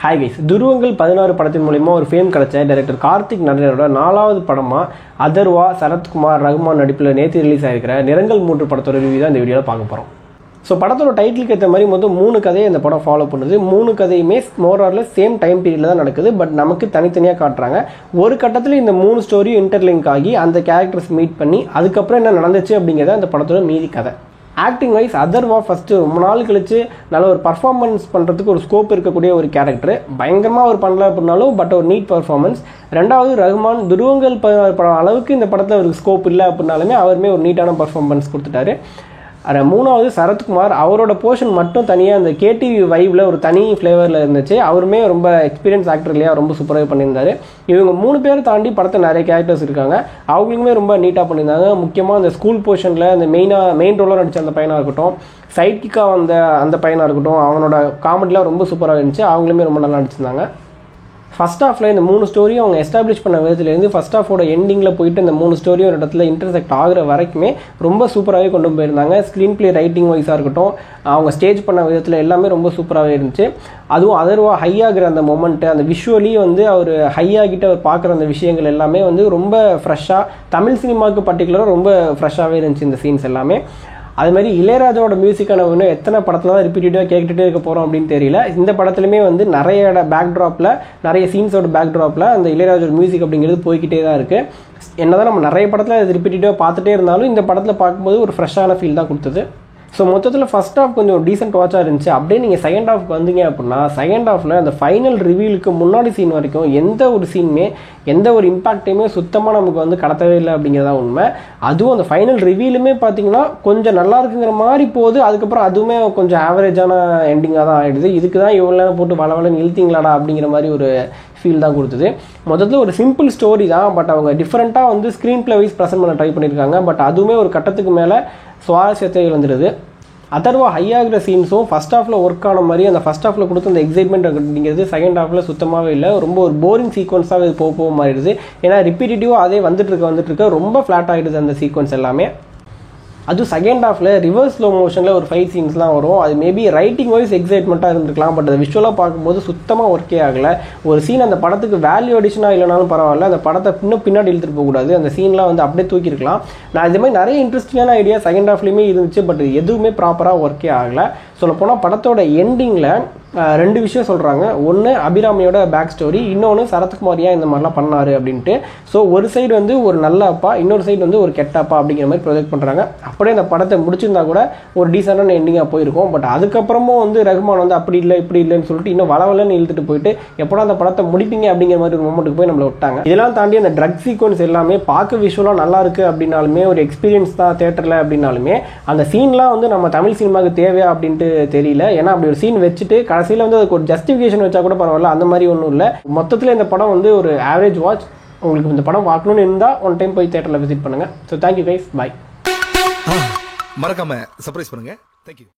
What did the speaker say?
Hi guys, துருவங்கள் 16 படத்தின் மூலமா ஒரு ஃபேம் கிடைச்ச டைரக்டர் கார்த்திக் நடனோட 4வது படமாக அதர்வா சரத்குமார் ரகுமான் நடிப்பில் நேற்று ரிலீஸ் ஆகிருக்கிற நிறங்கள் 3 படத்தோட ரிவ்யூ தான் இந்த வீடியோவில் பார்க்க போகிறோம். ஸோ படத்தோட டைட்டிலுக்கு ஏற்ற மாதிரி மொத்தம் 3 கதையை இந்த படம் ஃபாலோ பண்ணுது. 3 கதையுமே மோராரில் சேம் டைம் பீரியடில் தான் நடக்குது. பட் நமக்கு தனித்தனியாக காட்டுறாங்க. ஒரு கட்டத்தில் இந்த 3 ஸ்டோரியும் இன்டர்லிங்க் ஆகி அந்த கேரக்டர்ஸ் மீட் பண்ணி அதுக்கப்புறம் என்ன நடந்துச்சு அப்படிங்கிறத அந்த படத்தோட மீதி கதை. ஆக்டிங் வைஸ் அதர்வா ஃபஸ்ட்டு ரொம்ப நாள் கழிச்சு நல்ல ஒரு பர்ஃபார்மன்ஸ் பண்ணுறதுக்கு ஒரு ஸ்கோப் இருக்கக்கூடிய ஒரு கேரக்டர். பயங்கரமாக அவர் பண்ணல அப்படின்னாலும் பட் ஒரு நீட் பர்ஃபார்மன்ஸ். ரெண்டாவது ரகுமான் துருவங்கள் 16 படம் அளவுக்கு இந்த படத்தில் அவருக்கு ஸ்கோப் இல்லை அப்படின்னாலுமே அவருமே ஒரு நீட்டான பர்ஃபார்மன்ஸ் கொடுத்துட்டாரு. மூணாவது சரத்குமார், அவரோட போர்ஷன் மட்டும் தனியாக அந்த கேடிவி வைவில் ஒரு தனி ஃப்ளேவரில் இருந்துச்சு. அவருமே ரொம்ப எக்ஸ்பீரியன்ஸ் ஆக்டர் இல்லையா, ரொம்ப சூப்பராக பண்ணியிருந்தாரு. இவங்க 3 பேரை தாண்டி படத்தில் நிறைய கேரக்டர்ஸ் இருக்காங்க. அவங்களுக்குமே ரொம்ப நீட்டாக பண்ணியிருந்தாங்க. முக்கியமாக அந்த ஸ்கூல் போர்ஷனில் அந்த மெயின் ரோலாக நடித்த அந்த பையனாக இருக்கட்டும், சைட் கிக்காக வந்த அந்த பையனாக இருக்கட்டும், அவனோட காமெடிலாம் ரொம்ப சூப்பராக இருந்துச்சு. அவங்களுமே ரொம்ப நல்லா நடிச்சிருந்தாங்க. ஃபஸ்ட் ஹாஃபில் இந்த 3 ஸ்டோரியும் அவங்க எஸ்டாப்ளிஷ் பண்ண விதத்துலேருந்து ஃபஸ்ட் ஹாஃபோட எண்டிங்கில் போயிட்டு இந்த 3 ஸ்டோரியும் ஒரு இடத்துல இன்டர்செக்ட் ஆகிற வரைக்குமே ரொம்ப சூப்பராகவே கொண்டு போயிருந்தாங்க. ஸ்க்ரீன் பிளே ரைட்டிங் வைஸாக இருக்கட்டும், அவங்க ஸ்டேஜ் பண்ண விதத்தில் எல்லாமே ரொம்ப சூப்பராகவே இருந்துச்சு. அதுவும் அதர்வா ஹையாகிற அந்த மொமெண்ட்டு, அந்த விஷுவலி அவர் ஹையாகிட்டு அவர் பார்க்குற அந்த விஷயங்கள் எல்லாமே ரொம்ப ஃப்ரெஷ்ஷாக, தமிழ் சினிமாவுக்கு பர்டிகுலராக ரொம்ப ஃப்ரெஷ்ஷாகவே இருந்துச்சு இந்த சீன்ஸ் எல்லாமே. அதுமாதிரி இளையராஜாவோட மியூசிக்கை நம்ம இன்னும் எத்தனை படத்தில் தான் ரிப்பீட்டடாக கேட்டுகிட்டே இருக்க போகிறோம் அப்படின்னு தெரியல. இந்த படத்துலையுமே நிறைய பேக்ட்ராப்பில், நிறைய சீன்ஸோட பேக்ட்ராப்பில் அந்த இளையராஜோட மியூசிக் அப்படிங்கிறது போய்கிட்டே தான் இருக்குது. என்னதான் நம்ம நிறைய படத்தில் அது ரிப்பீட்டடாக பார்த்துட்டே இருந்தாலும் இந்த படத்தில் பார்க்கும்போது ஒரு ஃப்ரெஷ்ஷான ஃபீல் தான் கொடுத்தது. ஸோ மொத்தத்தில் ஃபஸ்ட் ஹாஃப் கொஞ்சம் டீசென்ட் வாட்சாக இருந்துச்சு. அப்படியே நீங்கள் செகண்ட் ஹாஃப்க்கு வந்தீங்க அப்படின்னா செகண்ட் ஹாஃபில் அந்த ஃபைனல் ரிவீலுக்கு முன்னாடி சீன் வரைக்கும் எந்த ஒரு சீனுமே எந்த ஒரு இம்பாக்டையுமே சுத்தமாக நமக்கு கடத்தவே இல்லை அப்படிங்கிறதா உண்மை. அதுவும் அந்த ஃபைனல் ரிவீலுமே பார்த்தீங்கன்னா கொஞ்சம் நல்லா இருக்குங்கிற மாதிரி போகுது. அதுக்கப்புறம் அதுவுமே கொஞ்சம் ஆவரேஜான எண்டிங்காக தான் ஆகிடுது. இதுக்கு தான் இவ்வளோ போட்டு வளவலன்னு இழுத்தீங்களாடா அப்படிங்கிற மாதிரி ஒரு ஃபீல் தான் கொடுத்தது. மொத்தத்தில் ஒரு சிம்பிள் ஸ்டோரி தான். பட் அவங்க டிஃப்ரெண்ட்டாக ஸ்க்ரீன் பிளே வைஸ் ப்ரெசென்ட் பண்ண ட்ரை பண்ணியிருக்காங்க. பட் அதுவுமே ஒரு கட்டத்துக்கு மேலே சுவாரஸ்யத்தை இழந்துடுது. அதர்வா ஹையாகிற சீன்ஸும் ஃபஸ்ட் ஹாஃபில் ஒர்க் ஆன மாதிரி அந்த ஃபஸ்ட் ஹாஃபில் கொடுத்த அந்த எக்ஸைட்மெண்ட் அப்படிங்கிறது செகண்ட் ஹாஃபில் சுத்தமாகவே இல்லை. ரொம்ப ஒரு போரிங் சீக்வன்ஸாக இது போக மாறிடுது. ஏன்னா ரிப்பீட்டேட்டிவாக அதே வந்துட்டு இருக்க ரொம்ப ஃப்ளாட் ஆகிடுது அந்த சீக்வன்ஸ் எல்லாமே. அதுவும் செகண்ட் ஹாஃபில் ரிவர்ஸ் ஸ்லோ மோஷனில் ஒரு ஃபைட் சீன்ஸ்லாம் வரும். அது மேபி ரைட்டிங் வைஸ் எக்ஸைட்மெண்ட்டாக இருந்திருக்கலாம். பட் அதை விஷுவலாக பார்க்கும்போது சுத்தமாக ஒர்க்கே ஆகலை. ஒரு சீன் அந்த படத்துக்கு வேல்யூ அடிஷனாக இல்லைனாலும் பரவாயில்ல, அந்த படத்தை பின்னாடி இழுத்துட்டு போகக்கூடாது. அந்த சீன்லாம் அப்படியே தூக்கியிருக்கலாம். நான் இது மாதிரி நிறைய இன்ட்ரெஸ்டிங்கான ஐடியா செகண்ட் ஹாஃப்லேயுமே இருந்துச்சு. பட் எதுவுமே ப்ராப்பராக ஒர்க்கே ஆகலை. சொல்லப்போனால் படத்தோட எண்டிங்கில் 2 விஷயம் சொல்கிறாங்க. ஒன்று அபிராமியோட பேக் ஸ்டோரி, இன்னொன்று சரத்குமார் ஏன் இந்த மாதிரிலாம் பண்ணார் அப்படின்ட்டு. ஸோ ஒரு சைடு ஒரு நல்ல அப்பா, இன்னொரு சைடு ஒரு கெட்ட அப்பா அப்படிங்கிற மாதிரி ப்ரொஜெக்ட் பண்ணுறாங்க. அப்படியே அந்த படத்தை முடிச்சிருந்தா கூட ஒரு டீசெண்டான எண்டிங்காக போயிருக்கும். பட் அதுக்கப்புறமும் ரகுமான் அப்படி இல்லை இப்படி இல்லைன்னு சொல்லிட்டு இன்னும் வளவலன்னு இழுத்துட்டு போயிட்டு எப்போடா அந்த படத்தை முடிப்பீங்க அப்படிங்கிற மாதிரி ஒரு மொமெண்ட்டுக்கு போய் நம்மளை விட்டாங்க. இதெல்லாம் தாண்டி அந்த ட்ரக் சீக்வன்ஸ் எல்லாமே பார்க்க விஷுவலாக நல்லா இருக்குது அப்படின்னாலுமே, ஒரு எக்ஸ்பீரியன்ஸ் தான் தேட்டரில் அப்படின்னாலுமே, அந்த சீன்லாம் நம்ம தமிழ் சினிமாவுக்கு தேவையா அப்படின்ட்டு தெரியல. ஏன்னா அப்படி ஒரு சீன் வச்சுட்டு கடைசியில் அதுக்கு ஒரு ஜஸ்டிஃபிகேஷன் வச்சா கூட பரவாயில்ல, அந்த மாதிரி ஒன்றும் இல்லை. மொத்தத்தில் இந்த படம் ஒரு ஆவரேஜ் வாட்ச். உங்களுக்கு இந்த படம் பார்க்கணும்னு இருந்தால் ஒன் டைம் போய் தேட்டரில் விசிட் பண்ணுங்கள். ஸோ தேங்க்யூ கைஸ், பாய். மறக்காம சர்ப்ரைஸ் பண்ணுங்க. தேங்க்யூ.